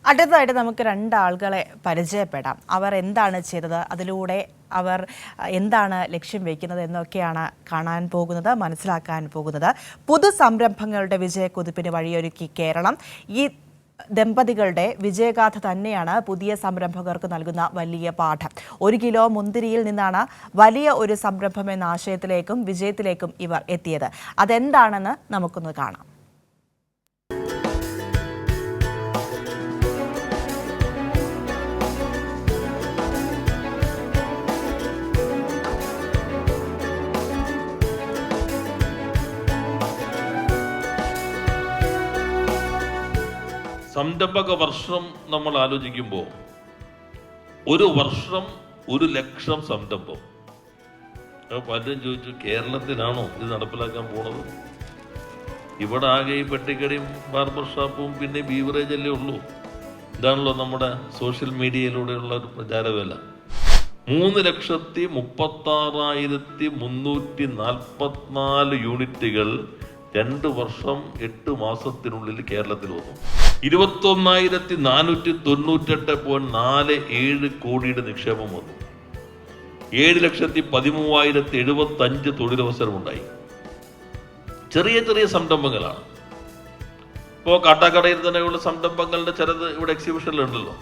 അടുത്തതായിട്ട് നമുക്ക് രണ്ടാളുകളെ പരിചയപ്പെടാം. അവർ എന്താണ് ചെയ്തത്, അതിലൂടെ അവർ എന്താണ് ലക്ഷ്യം വയ്ക്കുന്നത് എന്നൊക്കെയാണ് കാണാൻ പോകുന്നത്, മനസ്സിലാക്കാൻ പോകുന്നത്. പുതു സംരംഭങ്ങളുടെ വിജയക്കുതിപ്പിന് വഴിയൊരുക്കി കേരളം. ഈ ദമ്പതികളുടെ വിജയഗാഥ തന്നെയാണ് പുതിയ സംരംഭകർക്ക് നൽകുന്ന വലിയ പാഠം. 1 കിലോ മുന്തിരിയിൽ നിന്നാണ് വലിയ ഒരു സംരംഭം എന്ന ആശയത്തിലേക്കും വിജയത്തിലേക്കും ഇവർ എത്തിയത്. അതെന്താണെന്ന് നമുക്കൊന്ന് കാണാം. സംരംഭക വർഷം നമ്മൾ ആലോചിക്കുമ്പോൾ ഒരു വർഷം 1 ലക്ഷം സംരംഭം. പലരും ചോദിച്ചു, കേരളത്തിലാണോ ഇത് നടപ്പിലാക്കാൻ പോണത്? ഇവിടെ ആകെ ഈ പെട്ടിക്കടയും ബാർബർ ഷാപ്പും പിന്നെ ബീവറേജ് അല്ലേ ഉള്ളൂ. ഇതാണല്ലോ നമ്മുടെ സോഷ്യൽ മീഡിയയിലൂടെയുള്ള ഒരു പ്രചാരവേല. 3,66,344 യൂണിറ്റുകൾ 2 വർഷം 8 മാസത്തിനുള്ളിൽ കേരളത്തിൽ വന്നു. 21,498.47 കോടിയുടെ നിക്ഷേപം വന്നു. 7,13,075 തൊഴിലവസരമുണ്ടായി. ചെറിയ ചെറിയ സംരംഭങ്ങളാണ്. ഇപ്പോൾ കാട്ടാക്കടയിൽ തന്നെയുള്ള സംരംഭങ്ങളുടെ ചിലത് ഇവിടെ എക്സിബിഷനിലുണ്ടല്ലോ.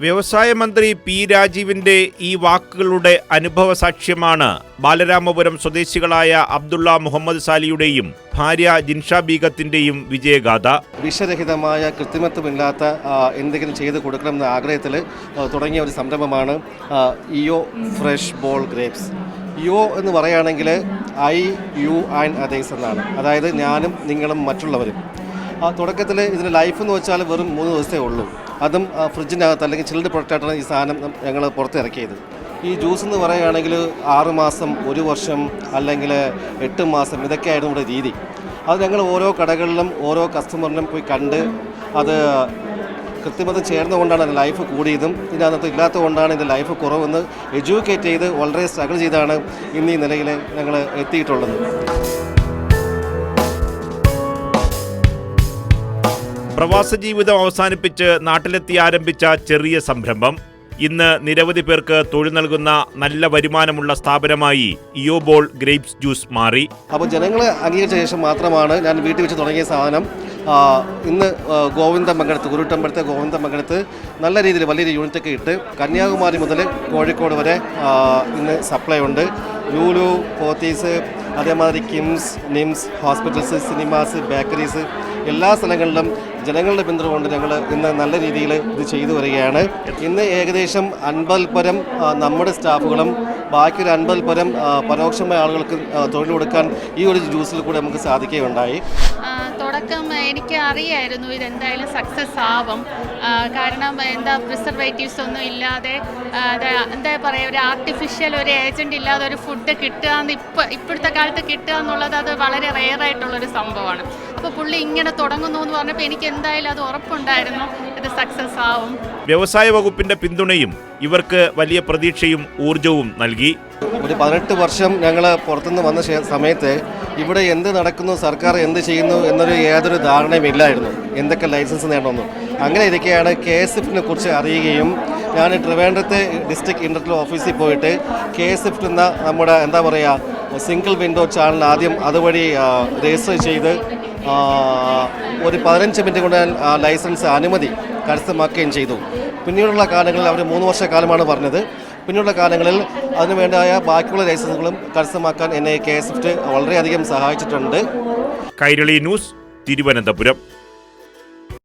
വ്യവസായ മന്ത്രി പി രാജീവിന്റെ ഈ വാക്കുകളുടെ അനുഭവ സാക്ഷ്യമാണ് ബാലരാമപുരം സ്വദേശികളായ അബ്ദുള്ള മുഹമ്മദ് സാലിയുടെയും ഭാര്യ ജിൻഷ ബീഗത്തിന്റെയും വിജയഗാഥ. വിഷരഹിതമായ കൃത്രിമത്വമില്ലാത്ത എന്തെങ്കിലും ചെയ്ത് കൊടുക്കണമെന്ന ആഗ്രഹത്തിൽ തുടങ്ങിയ ഒരു സംരംഭമാണ് ഇയോ ഫ്രഷ് ബോൾ ഗ്രേപ്സ്. ഇയോ എന്ന് പറയുകയാണെങ്കിൽ IU ആൻഡ് അതേഴ്സ് എന്നാണ്, അതായത് ഞാനും നിങ്ങളും മറ്റുള്ളവരും. തുടക്കത്തിൽ ഇതിൻ്റെ ലൈഫ് എന്ന് വെച്ചാൽ വെറും 3 ദിവസമേ ഉള്ളൂ. അതും ഫ്രിഡ്ജിനകത്ത് അല്ലെങ്കിൽ ചിൽഡ് പ്രൊഡക്റ്റായിട്ടാണ് ഈ സാധനം ഞങ്ങൾ പുറത്തിറക്കിയത്. ഈ ജ്യൂസ് എന്ന് പറയുകയാണെങ്കിൽ 6 മാസം, 1 വർഷം അല്ലെങ്കിൽ 8 മാസം ഇതൊക്കെയായിരുന്നു ഇവിടെ രീതി. അത് ഞങ്ങൾ ഓരോ കടകളിലും ഓരോ കസ്റ്റമറിനും പോയി കണ്ട് അത് കൃത്രിമത ചേർന്നുകൊണ്ടാണ് അതിൻ്റെ ലൈഫ് കൂടിയതും ഇതിനകത്ത് ഇല്ലാത്തത് കൊണ്ടാണ് ഇതിൻ്റെ ലൈഫ് കുറവെന്ന് എഡ്യൂക്കേറ്റ് ചെയ്ത് വളരെ സ്ട്രഗിൾ ചെയ്താണ് ഇന്ന് ഈ നിലയിൽ ഞങ്ങൾ എത്തിയിട്ടുള്ളത്. പ്രവാസ ജീവിതം അവസാനിപ്പിച്ച് നാട്ടിലെത്തി ആരംഭിച്ച ചെറിയ സംരംഭം ഇന്ന് നിരവധി പേർക്ക് തൊഴിൽ നൽകുന്ന നല്ല വരുമാനമുള്ള സ്ഥാപനമായി ഇയോ ബോൾ ഗ്രേപ്സ് ജ്യൂസ് മാറി. അപ്പോൾ ജനങ്ങൾ അംഗീകരിച്ച ശേഷം മാത്രമാണ് ഞാൻ വീട്ടിൽ വെച്ച് തുടങ്ങിയ സാധനം ഇന്ന് ഗോവിന്ദമംഗലത്ത്, കുരുട്ടമ്പലത്തെ ഗോവിന്ദമംഗലത്ത് നല്ല രീതിയിൽ വലിയൊരു യൂണിറ്റൊക്കെ ഇട്ട് കന്യാകുമാരി മുതൽ കോഴിക്കോട് വരെ ഇന്ന് സപ്ലൈ ഉണ്ട്. ലൂലു, പോത്തീസ്, അതേമാതിരി KIMS, NIMS, hospitals, cinemas, bakeries എല്ലാ സ്ഥലങ്ങളിലും ജനങ്ങളുടെ പിന്തുണ കൊണ്ട് ഞങ്ങൾ ഇന്ന് നല്ല രീതിയിൽ ഇത് ചെയ്തു വരികയാണ്. ഇന്ന് ഏകദേശം 50 പരം നമ്മുടെ സ്റ്റാഫുകളും ബാക്കി ഒരു 50 പരം പരോക്ഷമായ ആളുകൾക്ക് തൊഴിൽ കൊടുക്കാൻ ഈ ഒരു ജ്യൂസിൽ കൂടെ നമുക്ക് സാധിക്കുകയുണ്ടായി. തുടക്കം എനിക്ക് അറിയായിരുന്നു ഇതെന്തായാലും സക്സസ് ആവും. കാരണം പ്രിസർവേറ്റീവ്സ് ഒന്നും ഇല്ലാതെ എന്താ പറയുക, ഒരു ആർട്ടിഫിഷ്യൽ ഒരു ഏജൻറ് ഇല്ലാതെ ഒരു ഫുഡ് കിട്ടുക എന്ന് ഇപ്പോഴത്തെ കാലത്ത് കിട്ടുക എന്നുള്ളത് അത് വളരെ റെയറായിട്ടുള്ളൊരു സംഭവമാണ്. അപ്പോൾ പുള്ളി ഇങ്ങനെ തുടങ്ങുന്നു എന്ന് പറഞ്ഞപ്പോൾ എനിക്ക് എന്തായാലും അത് ഉറപ്പുണ്ടായിരുന്നു ഇത് സക്സസ് ആവും. വ്യവസായ വകുപ്പിന്റെ പിന്തുണയും ഇവർക്ക് വലിയ പ്രതീക്ഷയും ഊർജവും നൽകി. ഒരു 18 വർഷം ഞങ്ങൾ പുറത്തുനിന്ന് വന്ന സമയത്ത് ഇവിടെ എന്ത് നടക്കുന്നു, സർക്കാർ എന്ത് ചെയ്യുന്നു എന്നൊരു യാതൊരു ധാരണയും ഇല്ലായിരുന്നു, എന്തൊക്കെ ലൈസൻസ് നേടണമെന്ന്. അങ്ങനെ ഇരിക്കെയാണ് KSFിനെ കുറിച്ച് അറിയുകയും ഞാൻ ട്രിവാൻഡ്രത്തെ ഡിസ്ട്രിക്ട് ഇൻഡസ്ട്രിയൽ ഓഫീസിൽ പോയിട്ട് KSF എന്ന നമ്മുടെ എന്താ പറയുക സിംഗിൾ വിൻഡോ ചാനൽ ആദ്യം അതുവഴി രജിസ്റ്റർ ചെയ്ത് ഒരു 15 മിനിറ്റ് കൊണ്ട് ലൈസൻസ് അനുമതി കരസ്ഥമാക്കുകയും ചെയ്തു. പിന്നീടുള്ള കാലങ്ങളിൽ അവർ 3 വർഷക്കാലമാണ് പറഞ്ഞത്. പിന്നീടുള്ള കാലങ്ങളിൽ അതിനുവേണ്ടായ ബാക്കിയുള്ള ലൈസൻസുകളും കരസ്ഥമാക്കാൻ എന്നെ KSF വളരെയധികം സഹായിച്ചിട്ടുണ്ട്. കൈരളി ന്യൂസ്, തിരുവനന്തപുരം.